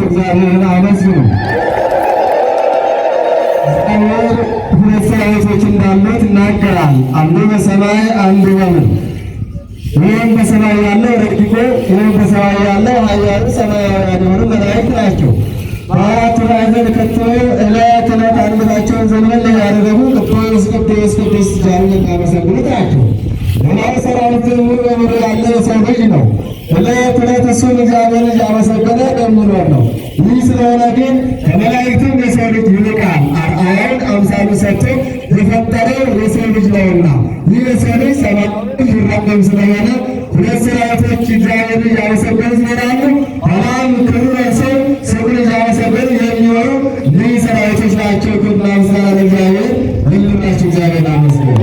እግዚአብሔርን አመስግኑ። ሁለት ሰራዊቶች እንዳሉት ይናገራል። አንዱ በሰማይ አንዱ በምድር። ይህም በሰማይ ያለው ረቂቁ፣ ይህም በሰማይ ያለው ኃያሉ ሰማያውያን የሆኑ መላእክት ናቸው። በአራቱ ማዕዘን ከተው ዕለት ዕለት አንገታቸውን ዘንበል ያደረጉ ቅዱስ ቅዱስ ቅዱስ እያሉ የሚያመሰግኑት ናቸው። ሌላው ሰራዊት ሙሉ በሙሉ ያለ የሰው ልጅ ነው። ዕለት ዕለት እሱን እግዚአብሔር እያመሰገነ የሚኖር ነው። ይህ ስለሆነ ግን ከመላእክትም የሰው ልጅ ይልቃል። አርአያውን አምሳሉ ሰጥቶ የፈጠረው የሰው ልጅ ነውና ይህ የሰው ልጅ ሰማያዊ ይራገም ስለሆነ ሁለት ሰራዊቶች እግዚአብሔር እያመሰገኑ ይኖራሉ። ኋላም ክብር ሰው ስሙን እያመሰገኑ የሚኖሩ ይህ ሰራዊቶች ናቸው። ክብርና ምስጋና ለእግዚአብሔር። ልልናቸው እግዚአብሔር አመስግኑ።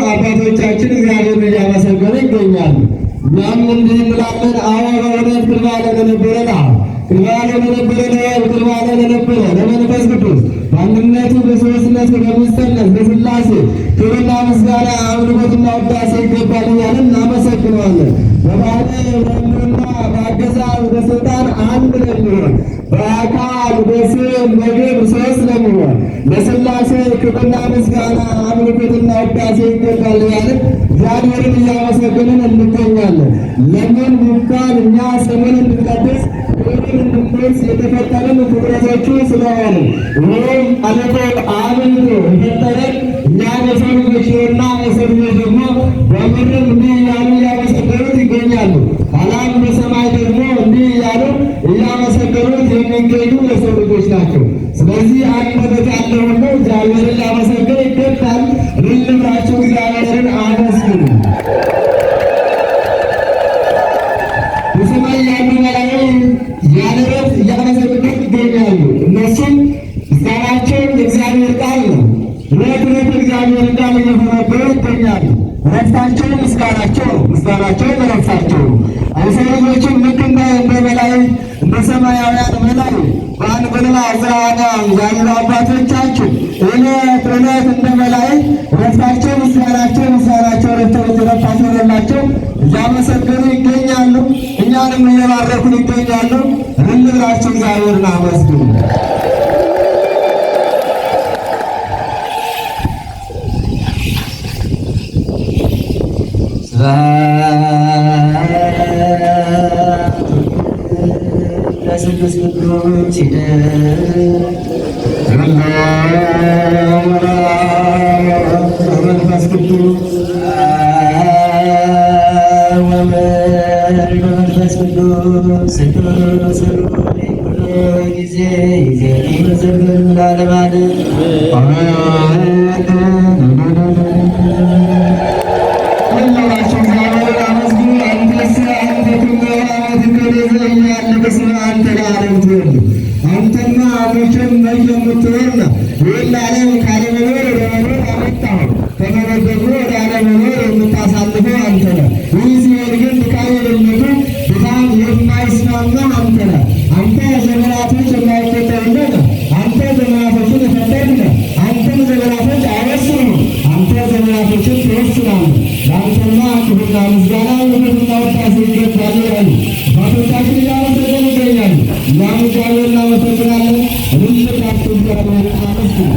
አባቶቻችን እግዚአብሔርን እያመሰገኑ ይገኛሉ። እኛም እንዲህ እንላለን። አዎ በእውነት ቅድመ ዓለም ለነበረ ለአብ፣ ቅድመ ዓለም ለነበረ ለወልድ፣ ቅድመ ዓለም ለነበረ ለመንፈስ ቅዱስ በአንድነቱ በሦስትነቱ በምስጢርነት በሥላሴ ክብርና ምስጋና አምልኮትና ውዳሴ ይገባል እያልን እናመሰግነዋለን። በባህርይ በሕልውና በአገዛዝ በሥልጣን አንድ ለሚሆን በአካል በስም በግብር ሦስት ለሚሆን ለሥላሴ ክብርና ምስጋና አምልኮትና ውዳሴ ይገባል እያልን እግዚአብሔርን እያመሰገንን እንገኛለን። ለምን ቢባል እኛ ስሙን እንድንቀድስ ክብርን እንድንገልጽ የተፈጠርን ፍጥረቶቹ ስለሆኑ ይህም አለቆት አብልቶ የፈጠረን እኛን የሰው ልጆችና የሰው ልጆች ደግሞ በምድር እንዲህ እያሉ እያመሰገኑት ይገኛሉ። ኋላም በሰማይ ደግሞ እንዲህ እያሉ እያመሰገኑት የሚገኙ የሰው ልጆች ናቸው። ስለዚህ አንደበት ያለው ሁሉ እግዚአብሔርን ሊያመሰግን ይገባል። እልል ብላችሁ እግዚአብሔርን አመስግኑ። በሰማይ ያሉ መላእክት ያለ እረፍት እያመሰገኑት ይገኛሉ። እነሱም ምስጋናቸው የእግዚአብሔር ቃል ነው። ዕለት ዕለት እግዚአብሔር ቃል እየተናገሩ ይገኛሉ። እረፍታቸው ምስጋናቸው ነው፣ ምስጋናቸው እረፍታቸው ነው። የሰው ልጆችም ልክ እንደ መላእክት እንደ ሰማያውያን መላእክት በአንጎልባ ዕዝራና ያሉ አባቶቻችን ዕለት ዕለት እንደ መላእክት እረፍታቸው ምስጋናቸው እረፍታቸው የሌላቸው እያመሰገኑ ይገኛሉ። እኛንም እየባረኩን ይገኛሉ። እልል ብላችሁ እግዚአብሔርን አመስግኑ። ለስሉስ ቅዱስ መንፈስ ቅዱስ መንፈስ ቅዱስ ጊዜ ይዘግን ላለማለ አንተና መቼም የምትኖርና ይህን ዓለም ካለመኖር ወደ መኖር አመጣሁ፣ ከመኖር ደግሞ ወደ አለመኖር የምታሳልፈው አንተ ነህ። ይህ ሲሆን ግን ድካም የሌለቱ ድካም የማይስማማ አንተ ነህ። አንተ ዘመናቶች የማይቆጠሩለት አንተ ዘመናቶችን የፈጠርክ ነህ። አንተም ዘመናቶች አይወስኑም፣ አንተ ዘመናቶችን ትወስናለህ። ለአንተማ ክብርና ምስጋና ውበትና ውዳሴ ይገባል ይላሉ አባቶቻችን እያመሰገኑ ይገኛሉ። እኛም እግዚአብሔር እናመሰግናለን። እልልታችሁ እግዚአብሔር አመስግኑ።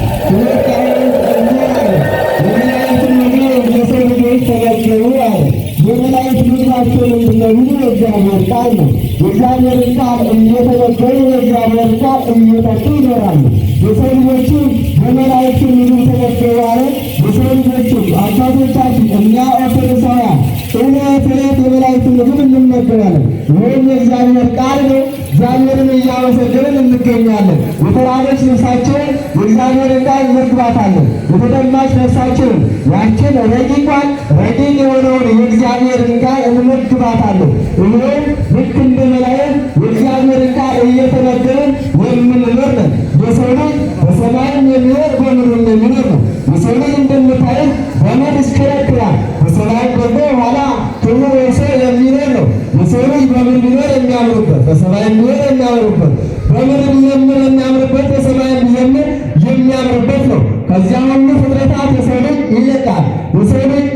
የመላእክትን ምግብ የሰው ልጆች ተመገቡ አለ። የመላእክት ምግባቸው ምንድን ነው ቢሉ የእግዚአብሔር ቃል ነው። የእግዚአብሔርን ቃል እየተመገቡ የእግዚአብሔር ቃል እየጠጡ ይኖራሉ። የሰው ልጆችም የመላእክትን ምግብ ተመገቡ አለ። የሰው ልጆችም አባቶቻችን እኛ ኦርቶዶክሳውያን ዕለት ዕለት የመላእክትን ምግብ እንመገባለን። ይህም የእግዚአብሔር ቃል ነው። እግዚአብሔርን እያመሰገንን እንገኛለን። የተራበች ነፍሳችንን የእግዚአብሔርን ቃል እንመግባታለን። የተጠማች ነፍሳችንን ያችን ረቂቋን ረቂቅ የሆነውን የእግዚአብሔርን ቃል እንመግባታለን። ይህም ልክ እንደ መላእክት የእግዚአብሔርን ቃል እየተመገበን የምንኖር ነን። የሰው ልጅ በሰማይም የሚኖር በምድርም የሚኖር ነው። የሰው ልጅ እንደምታዩት በምድር ይሽከረከራል፣ በሰማይ ደግሞ ኋላ ክቡር ሰው የሚኖር ነው። የሰው ልጅ በምድር ቢኖር የሚያምርበት፣ በሰማይ ቢኖር የሚያምርበት፣ በምድር ቢዘምር የሚያምርበት፣ በሰማይ ቢዘምር የሚያምርበት ነው። ከዚያ ሁሉ ፍጥረታት የሰው ልጅ ይልቃል። የሰው ልጅ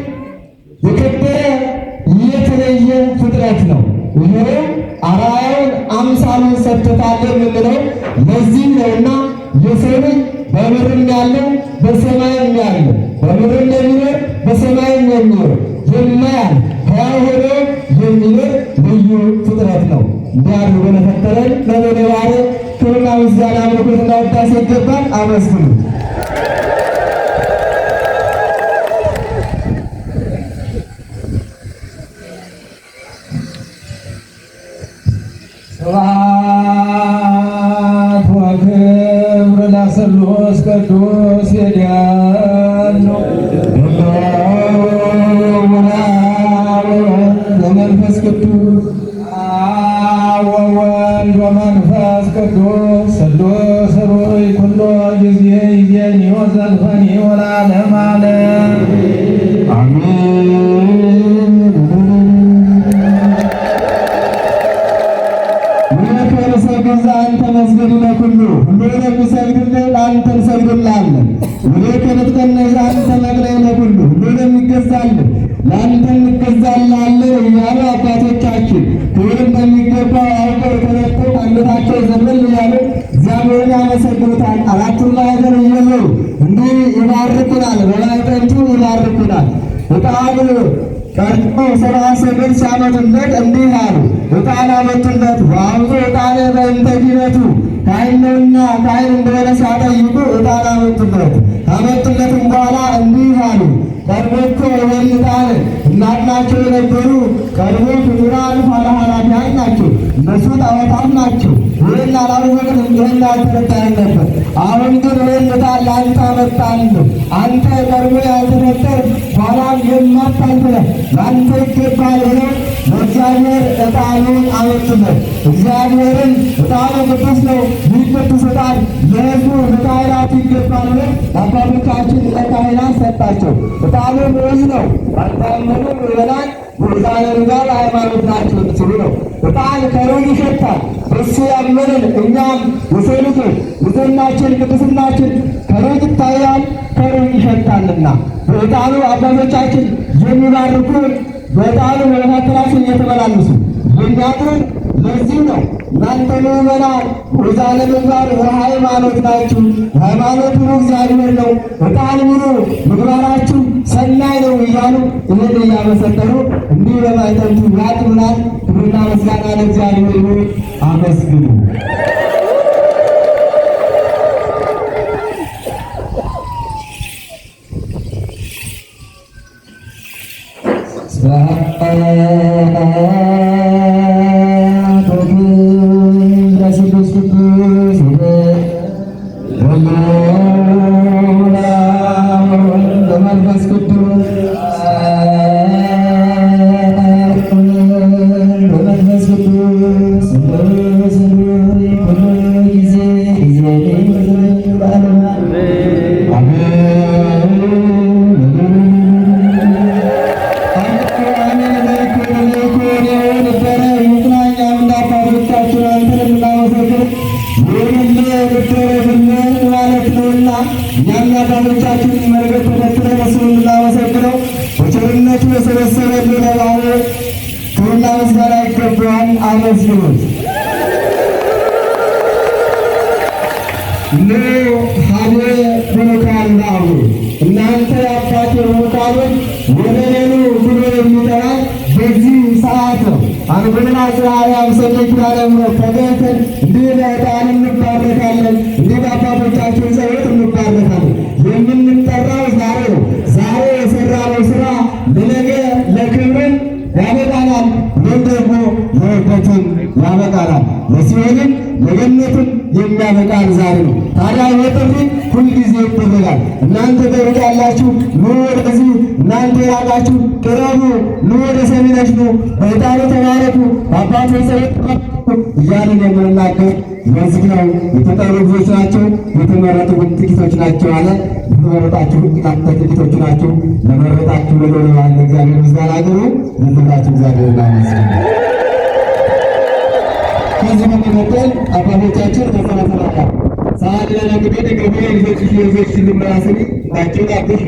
የከበረ የተለየ ፍጥረት ነው። ይህም አርአያውን አምሳሉን ሰጥቶታል የምንለው ለዚህ ነውና የሰው ልጅ በምድርም ያለው በሰማይም ያለው በምድርም የሚኖር በሰማይም የሚኖር የማያል ሕያው ሆኖ የሚኖር ልዩ ፍጥረት ነው። እንዲያሉ በተፈጠረን ለመደባረ ክብርና ምስጋና አምልኮትና ውዳሴ ይገባል። አመስግኑ። ስብሐት ወክብር ለስሉስ ቅዱስ የዳሉ ወመንፈስ ቅዱስ ወወልድ ወመንፈስ ቅዱስ ስሉስ ሩይ ኩሎ ጊዜ ይዜኒ ወዘልፈኒ ወለዓለመ ዓለም አሜን። ዘአንተ መስገድ ለኩሉ ሁሉ ለሚሰግድልህ ለአንተ እንሰግድልሃለን። ወዴከ ንጥቀነ ዘአንተ መቅረይ ለኩሉ ሁሉ ለሚገዛልህ ለአንተ እንገዛልሃለን እያሉ አባቶቻችን ክብር እንደሚገባው አውቀው የተረቱ አንገታቸው ዘመን እያሉ እግዚአብሔርን ያመሰግኑታል። አራቱን ማዕዘን እየዞሩ እንዲህ ይባርኩናል፣ በማዕጠንቱ ይባርኩናል። ዕጣን ቀርጦ ሰብአ ሰገል ሲያመጡለት እንዲህ አሉ። ዕጣን አመጡለት። ወአብዙ ዕጣነ በእንተ ኪነቱ ካህን ነውና ካህን እንደሆነ ሲያጠይቁ ዕጣን አመጡለት። ካመጡለትም በኋላ እንዲህ አሉ። ቀድሞ እኮ ይህን ዕጣን እናት ናቸው የነበሩ ቀድሞ ፍጡራን ኋላ ኃላፊያን ናቸው። እነሱ ጣዖታት ናቸው። ይህን አላወቅንም፣ ይህን አልተረዳንም ነበር። አሁን ግን ይህን ዕጣን ለአንተ አመጣልህ። አንተ ቀድሞ ያልተፈጠር ኋላም የማታልፍለህ ለአንተ ይገባል ብለው ለእግዚአብሔር ዕጣኑን አመጡለት። እግዚአብሔርን ዕጣኑ ቅዱስ ነው፣ ይህ ቅዱስ ዕጣን ለሕዝቡ ለካህናት ይገባል ብለው ለአባቶቻችን ለካህናት ሰጣቸው። ዕጣኑ ምዑዝ ነው፣ ባልታመኑ ምዕመናን ምዑዛነ ሥጋ ሃይማኖት ናቸው ሲሉ ነው። ዕጣን ከሩቅ ይሸታል። እሱ ያመንን እኛም የሰው ልጆች ንጽሕናችን ቅድስናችን ከሩቅ ይታያል፣ ከሩቅ ይሸታልና በዕጣኑ አባቶቻችን የሚባርኩን በዕጣኑ በመካከላችን እየተመላለሱ የሚያጥሩን ለዚህ ነው። እናንተ ምዕመናን ምዑዛነ ምግባር ወሃይማኖት ናችሁ፣ ሃይማኖት ሁሉ እግዚአብሔር ነው፣ ዕጣን ሁሉ ምግባራችሁ ሰናይ ነው እያሉ ይህን እያመሰከሩ እንዲህ በማዕጠንቱ ያጥሩናል። ክብርና ምስጋና ለእግዚአብሔር ይሁን። አመስግኑ። እናንተ የአባቴ ቡሩካኖች ወደ እኔ ኑ ብሎ የሚጠራን በዚህ ሰዓት ነው። አንጎላ ጽራሪያም ሰሌት ባለም ተገኝተን እንዲህ በዕጣን እንባረካለን፣ እንዲህ በአባቶቻችን ጸሎት እንባረካለን። የምንጠራው ዛሬ ነው። ዛሬ የሰራነው ስራ ለነገ ለክብርን ያበቃናል፣ ወይም ደግሞ ለውርደትን ያበቃናል። ለሲኦልም ለገነትም የሚያበቃን ዛሬ ነው። ታዲያ የጥሪ ሁልጊዜ ይደረጋል። እናንተ በሩቅ ያላችሁ ኑ ወደዚህ፣ እናንተ የራቃችሁ ቅረቡ፣ ኑ ወደ ሰሚነሽ ኑ፣ በዕጣኑ ተባረኩ፣ በአባቶች ጸሎት እያልን የምንናገር በዚህ ነው። የተጠሩ ብዙዎች ናቸው፣ የተመረጡ ግን ጥቂቶች ናቸው አለ። የተመረጣችሁ እናንተ ጥቂቶቹ ናቸው። ለመረጣችሁ ለሎለዋል እግዚአብሔር ምስጋና አቅርቡ። ለተመረጣችሁ እግዚአብሔር ይመስገን። ከዚህ በመቀጠል አባቶቻችን ተሰናሰናካ ሰዓት ለነግቤት ገበያ ልጆች ልመራስኒ ናቸው ናብሽ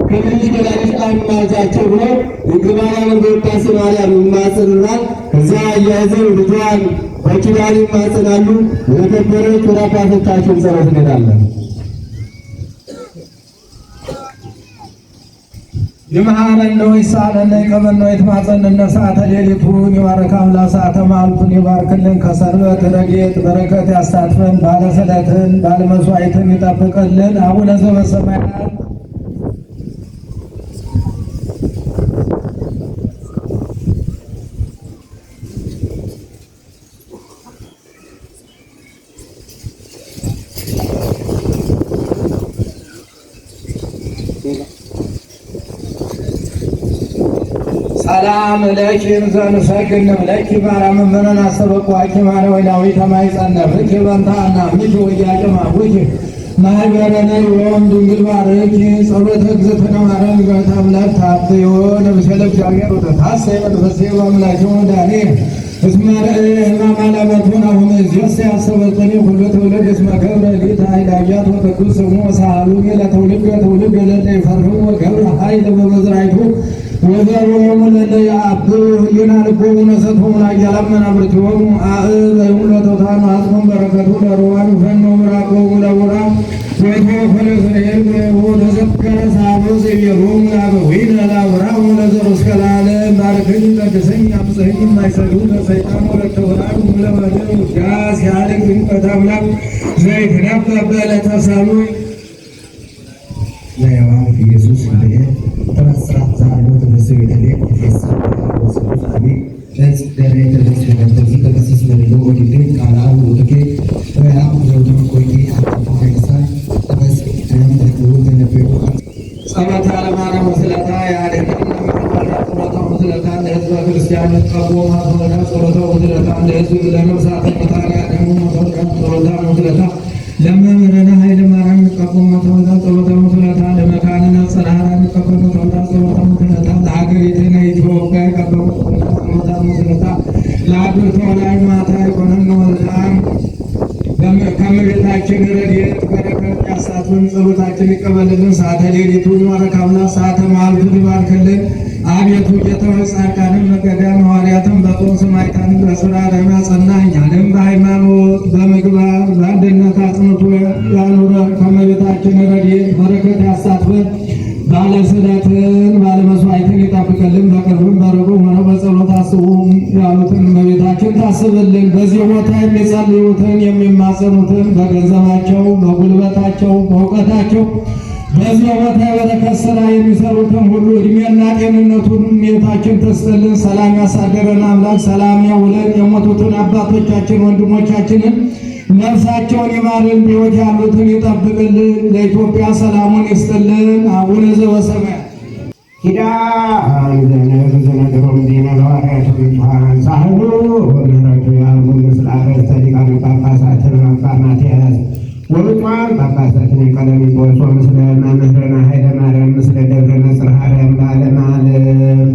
ከልጅ በላልሽ አማዛቸው ብለው የግባራን በውዳሴ ማርያም ይማጽኑናል። ከዚያ አያይዘው ልጇን በኪዳን ይማጽናሉ። የተከበረች ወደ አባቶቻችን ጸሎት እንሄዳለን። ይምሃረነ ወይሳለነ ከመነ ይትማጸነነ ሰዓተ ሌሊቱን ይባረክ አምላክ ሰዓተ መዓልቱን ይባርክልን። ከሰንበት ረድኤት በረከት ያሳትፈን። ባለ ስዕለትን ባለ መስዋዕትን ይጠብቅልን። አቡነ ዘበሰማያት ሰላም ለኪን ዘንሰግድ ለኪ ማርያም መነና ሰበቋኪ ማረ ወላዊ ተማይጸነብኪ በንታና ምጅ ወያቀማ ወኪ ማህበረነ ወም ድንግል ማርያም ጸሎተ እግዝእትነ ማርያም ጋታ አምላክ ታጥዮ ለብሰለ እግዚአብሔር ወደ ታሰይ መንፈሴ አምላክ ወዳኔ እስመ ረእየ ሕማማላመቱን አሁን ጀስ ያሰበተኔ ሁሉ ትውልድ እስመ ገብረ ሊት ኃይል አያት ወቅዱስ ስሙ ሳሉኝ ለትውልድ ትውልድ ለለ ይፈርሁ ወገብረ ኃይል በመዝራይቱ ወዘሮሙ ለለ ያአብ ህሊና ልቦሙ ነሰቶሙ ላያላም መናብርቲሆሙ አእበዩ ለተውታኑ አጽሞም በረከቱ ለሮማን ፈኖ ምራቆሙ ለውራ ወይቶ ፈለፍሬም ወተዘከረ ሳቦ ዘየሮሙ ላበዊነ ላብራሙ ለዘሩ እስከ ለዓለም ባርክኝ ቀድሰኝ አምፀኝ የማይሰዱ ለሰይጣን ወለተወራዱ ለመደብ ውዳሴ ያድግ ድንቀት አምላክ ዘይትነበብ በዕለተ ሰሉይ ለሕያዋን ኢየሱስ እንግዲህ ተመስራት ዛሬ ተመስሪ ተለቅ ተፈሳ ወሰሉስ አቢ ለጽ ደሬ ተለጽ ተደርዚ ተከሰስ ለለው ወዲቴ ቃላው ወጥቄ ያው ዘውተም ቆይ አጥፋይሳ ተበስ ተነምተው ተነበዩ ጸሎተ ለማርያም ወስለታ ያደረና ጸሎተ ወስለታ ለሕዝበ ክርስቲያን ተቆማ ጸሎተ ወስለታ ለሕዝብ ለነፍሳት መታሪያ ደግሞ ጸሎተ ወስለታ ለመምህራን ኃይለ ማርያም ተቆማ ጸሎተ ወስለታ ለመካንና ጸራራ ተቆማ ጸሎተ ወስለታ ለሀገሪቱና ኢትዮጵያ ተቆማ ጸሎተ ወስለታ ለአገሪቱ ላይ ማታ ይኮነን ወልዳም ከመቤታችን ረድኤት በረከት ያሳትፈን፣ ጸሎታችን ይቀበልልን። ሰዓተ ሌሊቱን ይባርካልና ሰዓተ መዓልቱን ይባርክልን። አቤቱ ጌታዬ ጻድቃንን መገዳም ሐዋርያትን በጾም ሰማዕታትን በሥራ ያጸና እኛንም በሃይማኖት በምግባር በአንድነት አጽንቶ ያኑረን። ከመቤታችን ረድኤት በረከት ያሳትፈን። ባለስዕለትን ባለመስዋዕትን ይጠብቅልን። በቅርብም በሩቅም ሆነው በጸሎት አስቡ ያሉትን እመቤታችን ታስብልን። በዚህ ቦታ የሚጸልዩትን የሚማጸኑትን በገንዘባቸው በጉልበታቸው በእውቀታቸው በዚህ ቦታ የበረከት ሥራ የሚሰሩትን ሁሉ እድሜና ጤንነቱን እመቤታችን ትስጥልን። ሰላም ያሳደረን አምላክ ሰላም ያውለን። የሞቱትን አባቶቻችን ወንድሞቻችንን ነፍሳቸውን ይማርን፣ በሕይወት ያሉትን ይጠብቅልን። ለኢትዮጵያ ሰላሙን ይስጥልን። አቡነ ዘበሰማያት ኪዳን ዘነገሮም ዜና ለሐዋርያት ብፁዓን ሳህሉ ወምህረቱ ያህሉ ምስለ አርእስተ ሊቃነ ጳጳሳት አትናቴዎስ ወብፁዓን ጳጳሳት ቀለሚንጦስ ወምስለ መምህርነ ኃይለ ማርያም ምስለ ደብረ ጽርሐ አርያም ለዓለመ ዓለም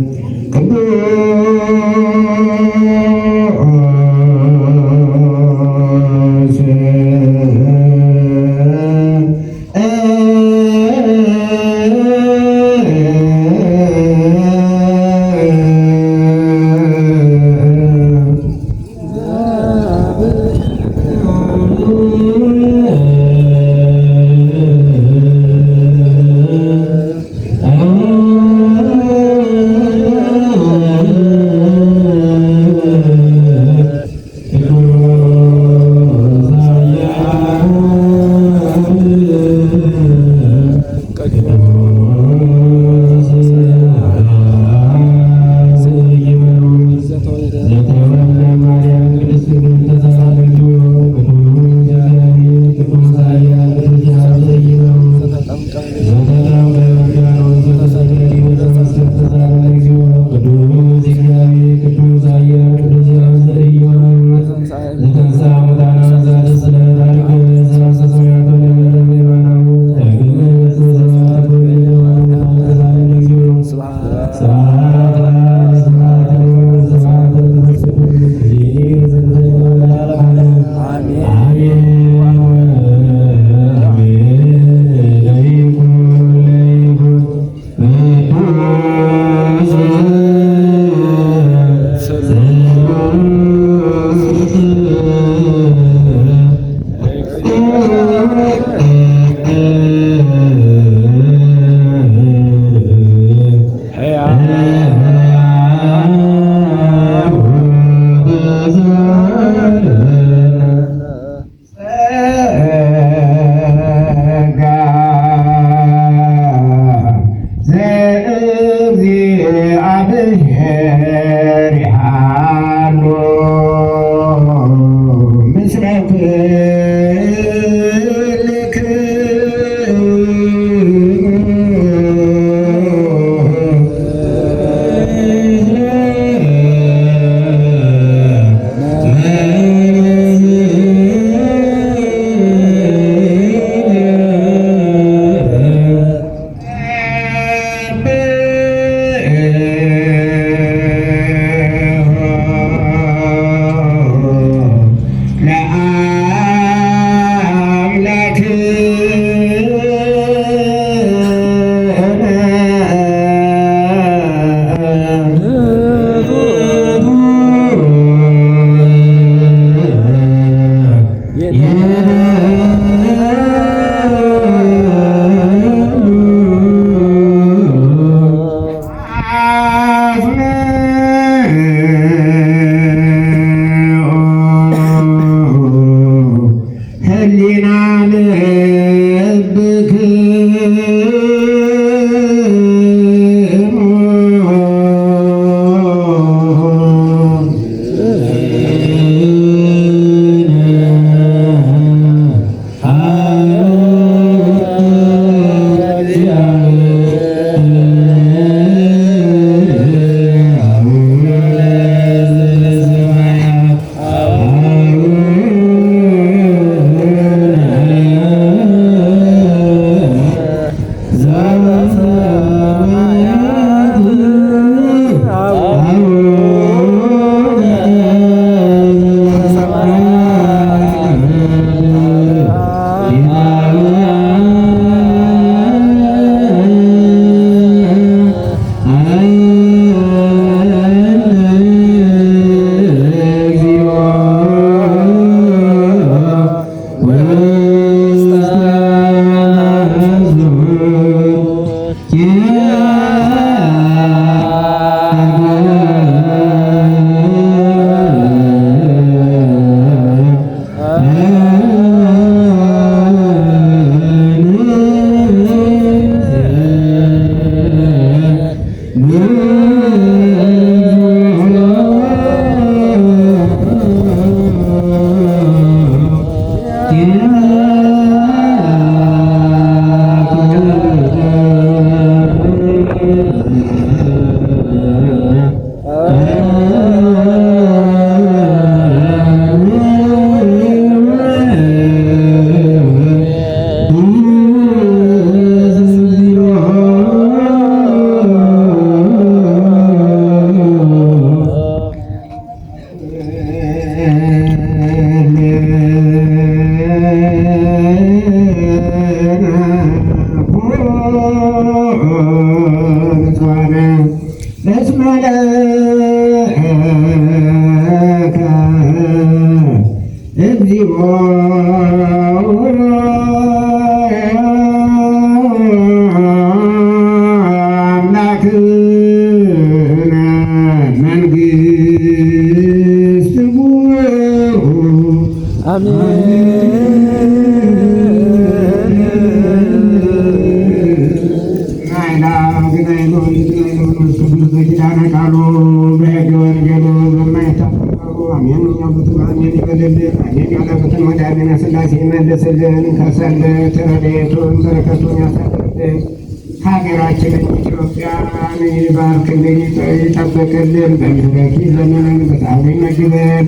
ሀገራችንን ኢትዮጵያን ይባርክልን፣ ይጠብቅልን። በምህረት ይለመነን፣ በጣም ይመግበን።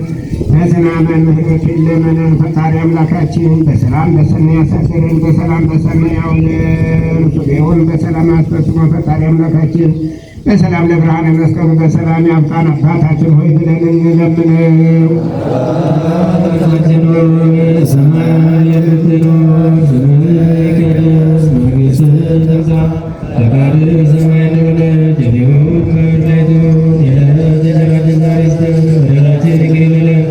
በዝናመ ምህረት ይለመነን። ፈጣሪ አምላካችን በሰላም በሰማይ ያሳድረን፣ በሰላም በሰማይ ያውለን። ሱባኤውን በሰላም አስፈጽሞ ፈጣሪ አምላካችን በሰላም ለብርሃነ መስቀሉ በሰላም ያብቃን። አባታችን ሆይ ብለን እንለምነው። ሰማይ የምትኖር ስምህ ይቀደስ፣ መንግሥትህ ትምጣ፣ ፈቃድህ በሰማይ እንደሆነች እንዲሁም በምድር ላይ ትሁን። የዕለት እንጀራችንን ዛሬ ስጠን፣ በደላችንን ይቅር በለን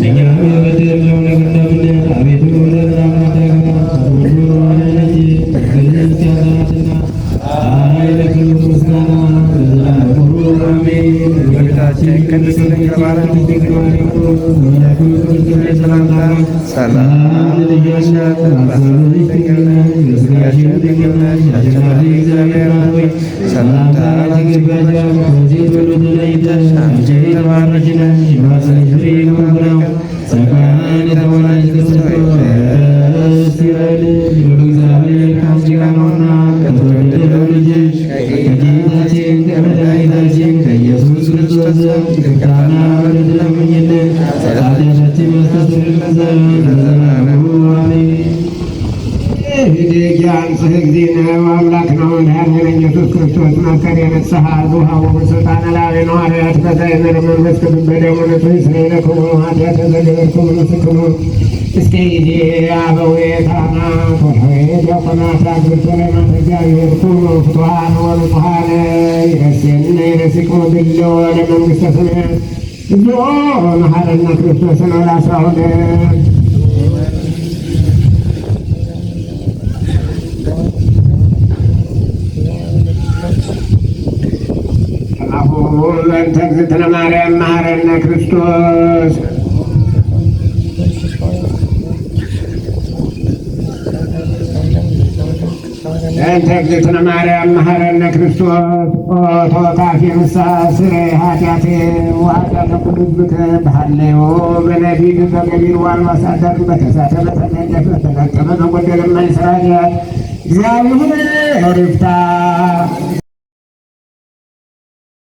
እኛም የበደልነውን ነገር እንደምንል። አቤቱ ወደ ፈተና አታግባን፣ ከሁሉ አድነን እንጂ መንግሥት ያንተ ናትና ኃይል፣ ክብር፣ ምስጋና ለዘላለሙ አሜን። እመቤታችን ቅድስት ድንግል ማርያም በመልአኩ ቅዱስ ገብርኤል ሰላምታ ሰላም እንልሻለን። በሐሳብሽ ድንግል ነሽ፣ በሥጋሽም ድንግል ነሽ። አሸናፊ እግዚአብሔር ሆይ ሰላምታ ይገባሻል። ከሴቶች ሁሉ ተለይተሽ አንቺ የተባረክሽ ነሽ፣ የማኅፀንሽ ፍሬ ብሩክ ነው። ጸጋን የተሞላሽ ቅድስት ሆይ ደስ ይበልሽ፣ ልዑል እግዚአብሔር ከአንቺ ጋር ነውና ከተወደደው ልጅሽ ከጌታችን ከመድኃኒታችን ከኢየሱስ ክርስቶስ ዘንድ ይቅርታና ምሕረት ለምኝልን ኃጢአታችንን ያስተሰርይልን ዘንድ ለዘላለሙ አሜን። ያንጽህ እግዚእነ አምላክ ነው መድኃኒነ ኢየሱስ ክርስቶስ መከር የነጽሐ ዙሃው በሥልጣነ ላዕለ ሐዋርያት በዛይመረ መንፈስ ቅዱስ በደሙ ንጹሕ ይስረይለክሙ ኃጢአተ ዘገበርክሙ ንስክሙ እስከ ጊዜ አበዌ ካህናት ወለወይን ዲያቆናት አግብርቶ ለማተ እግዚአብሔር ኩኑ ፍቱሐነ ወንጹሐነ ይረሴንነ ይረሲክሙ ድሎ ለመንግሥተ ሰማያት እግዚኦ መሐረነ ክርስቶስ ነው ለአስራ ሁለት በእንተ እግዝእትነ ማርያም መሐረነ ክርስቶስ በእንተ እግዝእትነ ማርያም መሐረነ ክርስቶስ ተወካፌ ንስሐ ስረይ ኃጢአቴ ወኃጢአተ ኩሉ ሕዝብከ በሐለዮ በነቢብ በገቢር ወአልባሳት በተሳተ በተነደፈ በተለቀመ በጎደለ የማይሠራ ኃጢአት እግዚአብሔር ይፍታ።